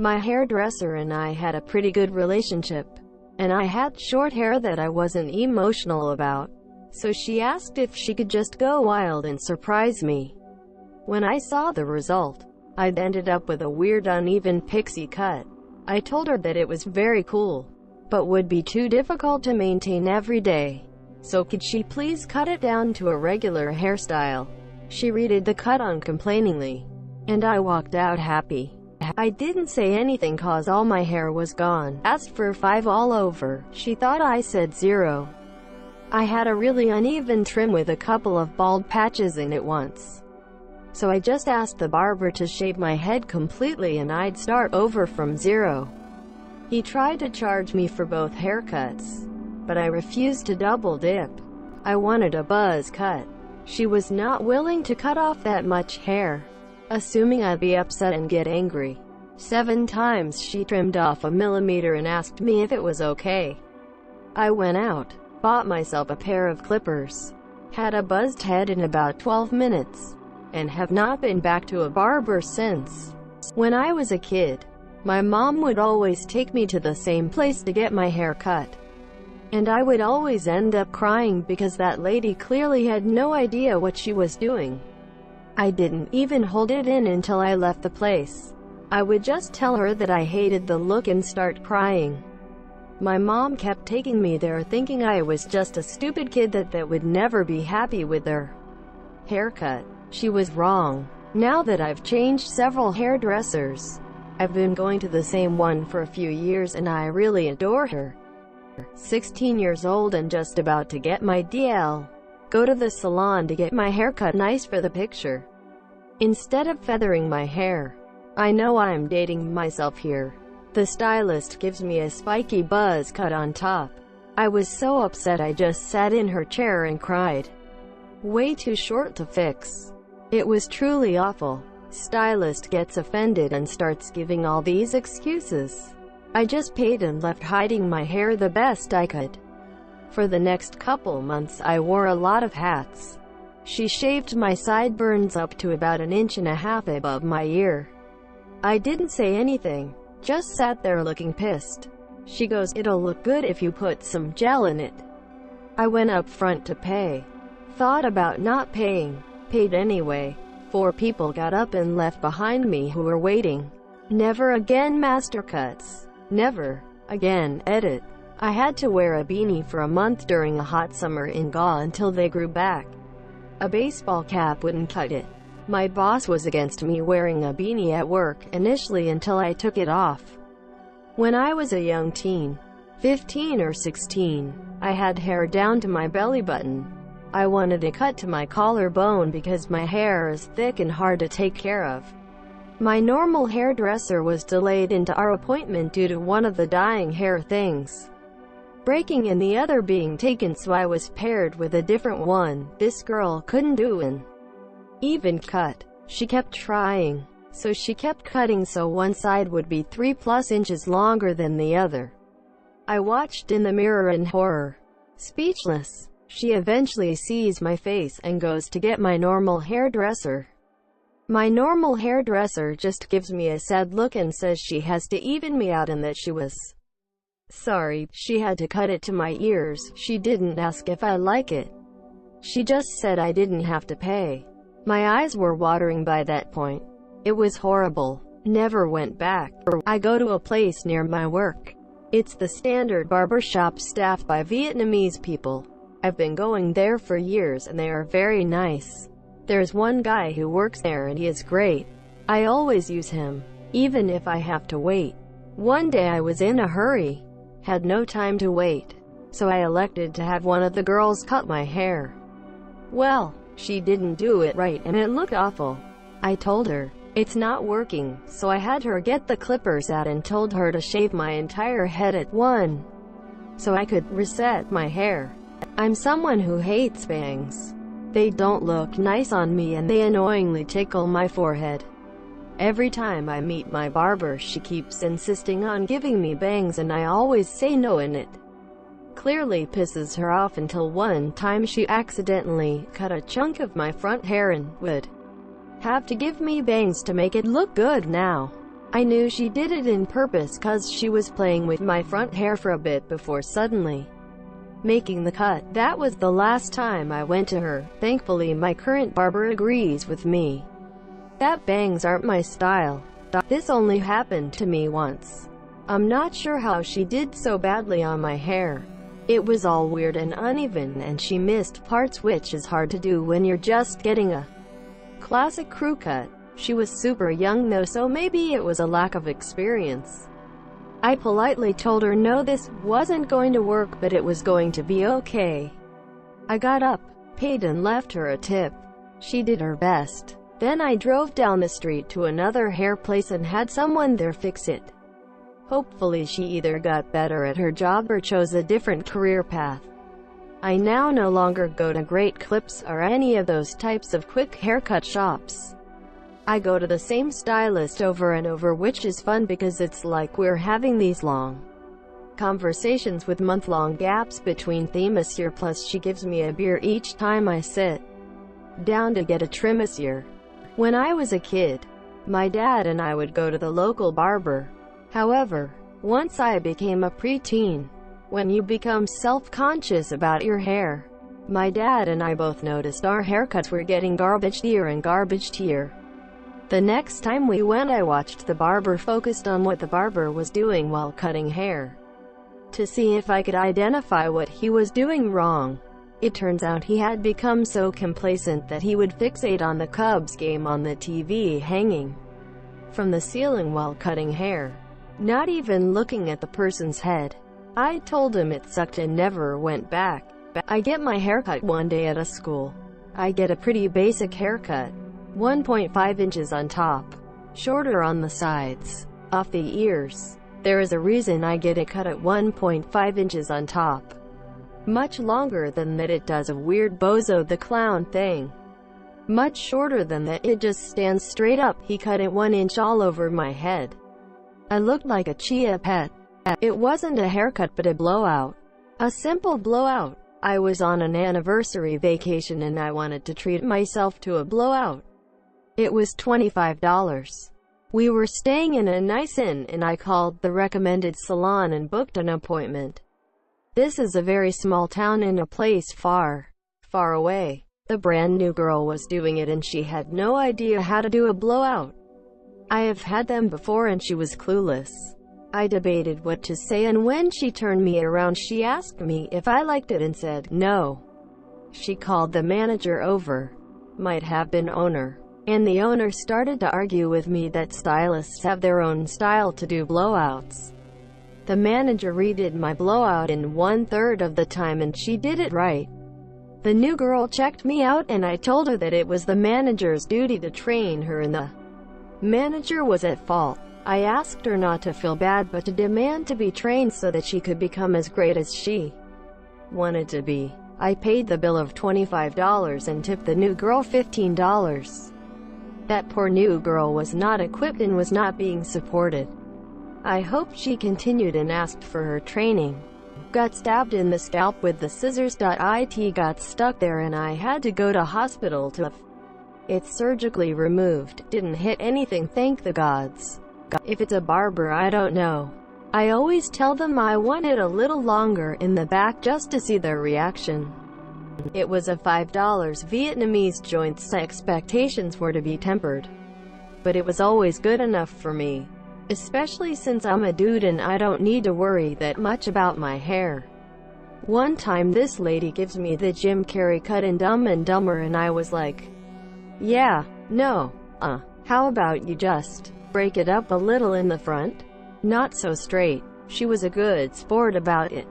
My hairdresser and I had a pretty good relationship, and I had short hair that I wasn't emotional about, so she asked if she could just go wild and surprise me. When I saw the result, I'd ended up with a weird uneven pixie cut. I told her that it was very cool, but would be too difficult to maintain every day. So could she please cut it down to a regular hairstyle? She redid the cut uncomplainingly, and I walked out happy. I didn't say anything cause all my hair was gone. Asked for 5 all over. She thought I said 0. I had a really uneven trim with a couple of bald patches in it once. So I just asked the barber to shave my head completely and I'd start over from 0. He tried to charge me for both haircuts, but I refused to double dip. I wanted a buzz cut. She was not willing to cut off that much hair, assuming I'd be upset and get angry. 7 times she trimmed off a millimeter and asked me if it was okay. I went out, bought myself a pair of clippers, had a buzzed head in about 12 minutes, and have not been back to a barber since. When I was a kid, my mom would always take me to the same place to get my hair cut, and I would always end up crying because that lady clearly had no idea what she was doing. I didn't even hold it in until I left the place. I would just tell her that I hated the look and start crying. My mom kept taking me there thinking I was just a stupid kid that would never be happy with her haircut. She was wrong. Now that I've changed several hairdressers, I've been going to the same one for a few years and I really adore her. 16 years old and just about to get my DL. Go to the salon to get my hair cut nice for the picture, instead of feathering my hair. I know I'm dating myself here. The stylist gives me a spiky buzz cut on top. I was so upset I just sat in her chair and cried. Way too short to fix. It was truly awful. Stylist gets offended and starts giving all these excuses. I just paid and left hiding my hair the best I could. For the next couple months I wore a lot of hats. She shaved my sideburns up to about 1.5 inches above my ear. I didn't say anything, just sat there looking pissed. She goes, "It'll look good if you put some gel in it." I went up front to pay. Thought about not paying. Paid anyway. 4 people got up and left behind me who were waiting. Never again master cuts. Never again edit. I had to wear a beanie for a month during a hot summer in Gaul until they grew back. A baseball cap wouldn't cut it. My boss was against me wearing a beanie at work initially until I took it off. When I was a young teen, 15 or 16, I had hair down to my belly button. I wanted it cut to my collarbone because my hair is thick and hard to take care of. My normal hairdresser was delayed into our appointment due to one of the dyeing hair things breaking and the other being taken, so I was paired with a different one. This girl couldn't do an even cut. She kept trying, so she kept cutting so one side would be 3+ inches longer than the other. I watched in the mirror in horror, speechless. She eventually sees my face and goes to get my normal hairdresser. My normal hairdresser just gives me a sad look and says she has to even me out and that she was sorry. She had to cut it to my ears. She didn't ask if I like it. She just said I didn't have to pay. My eyes were watering by that point. It was horrible. Never went back. I go to a place near my work. It's the standard barber shop staffed by Vietnamese people. I've been going there for years and they are very nice. There's one guy who works there and he is great. I always use him, even if I have to wait. One day I was in a hurry, had no time to wait, so I elected to have one of the girls cut my hair. Well, she didn't do it right and it looked awful. I told her, it's not working, so I had her get the clippers out and told her to shave my entire head at once, so I could reset my hair. I'm someone who hates bangs. They don't look nice on me and they annoyingly tickle my forehead. Every time I meet my barber she keeps insisting on giving me bangs and I always say no, and it clearly pisses her off until one time she accidentally cut a chunk of my front hair and would have to give me bangs to make it look good now. I knew she did it in purpose cause she was playing with my front hair for a bit before suddenly making the cut. That was the last time I went to her. Thankfully my current barber agrees with me that bangs aren't my style. This only happened to me once. I'm not sure how she did so badly on my hair. It was all weird and uneven and she missed parts, which is hard to do when you're just getting a classic crew cut. She was super young though, so maybe it was a lack of experience. I politely told her no, this wasn't going to work, but it was going to be okay. I got up, paid and left her a tip. She did her best. Then I drove down the street to another hair place and had someone there fix it. Hopefully she either got better at her job or chose a different career path. I now no longer go to Great Clips or any of those types of quick haircut shops. I go to the same stylist over and over, which is fun because it's like we're having these long conversations with month-long gaps between themes here, plus she gives me a beer each time I sit down to get a trim this year. When I was a kid, my dad and I would go to the local barber. However, once I became a preteen, when you become self-conscious about your hair, my dad and I both noticed our haircuts were getting garbage-tier and garbage-tier. The next time we went, I watched the barber focused on what the barber was doing while cutting hair, to see if I could identify what he was doing wrong. It turns out he had become so complacent that he would fixate on the Cubs game on the TV hanging from the ceiling while cutting hair, not even looking at the person's head. I told him it sucked and never went back. I get my haircut one day at a school. I get a pretty basic haircut. 1.5 inches on top, shorter on the sides, off the ears. There is a reason I get it cut at 1.5 inches on top. Much longer than that, it does a weird Bozo the Clown thing. Much shorter than that, it just stands straight up. He cut it 1 inch all over my head. I looked like a chia pet. It wasn't a haircut but a blowout. A simple blowout. I was on an anniversary vacation and I wanted to treat myself to a blowout. It was $25. We were staying in a nice inn and I called the recommended salon and booked an appointment. This is a very small town in a place far, far away. The brand new girl was doing it and she had no idea how to do a blowout. I have had them before and she was clueless. I debated what to say, and when she turned me around she asked me if I liked it and said no. She called the manager over, might have been owner, and the owner started to argue with me that stylists have their own style to do blowouts. The manager redid my blowout in 1/3 of the time and she did it right. The new girl checked me out and I told her that it was the manager's duty to train her and the manager was at fault. I asked her not to feel bad but to demand to be trained so that she could become as great as she wanted to be. I paid the bill of $25 and tipped the new girl $15. That poor new girl was not equipped and was not being supported. I hoped she continued and asked for her training. Got stabbed in the scalp with the scissors. It got stuck there and I had to go to hospital to have it surgically removed. Didn't hit anything, thank the gods. If it's a barber, I don't know. I always tell them I want it a little longer in the back just to see their reaction. It was a $5 Vietnamese joint, so expectations were to be tempered. But it was always good enough for me. Especially since I'm a dude and I don't need to worry that much about my hair. One time this lady gives me the Jim Carrey cut in Dumb and Dumber and I was like, yeah, no, how about you just break it up a little in the front? Not so straight. She was a good sport about it.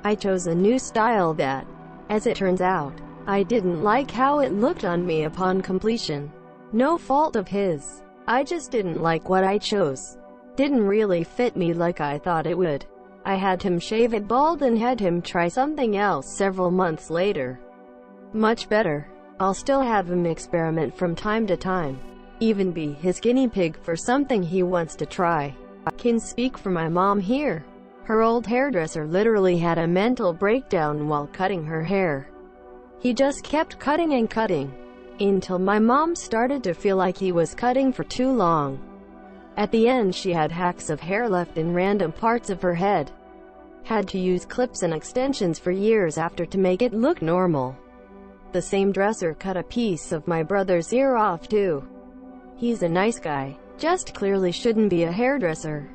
I chose a new style that, as it turns out, I didn't like how it looked on me upon completion. No fault of his. I just didn't like what I chose. Didn't really fit me like I thought it would. I had him shave it bald and had him try something else several months later. Much better. I'll still have him experiment from time to time. Even be his guinea pig for something he wants to try. I can speak for my mom here. Her old hairdresser literally had a mental breakdown while cutting her hair. He just kept cutting and cutting, until my mom started to feel like he was cutting for too long. At the end she had hacks of hair left in random parts of her head. Had to use clips and extensions for years after to make it look normal. The same dresser cut a piece of my brother's ear off too. He's a nice guy, just clearly shouldn't be a hairdresser.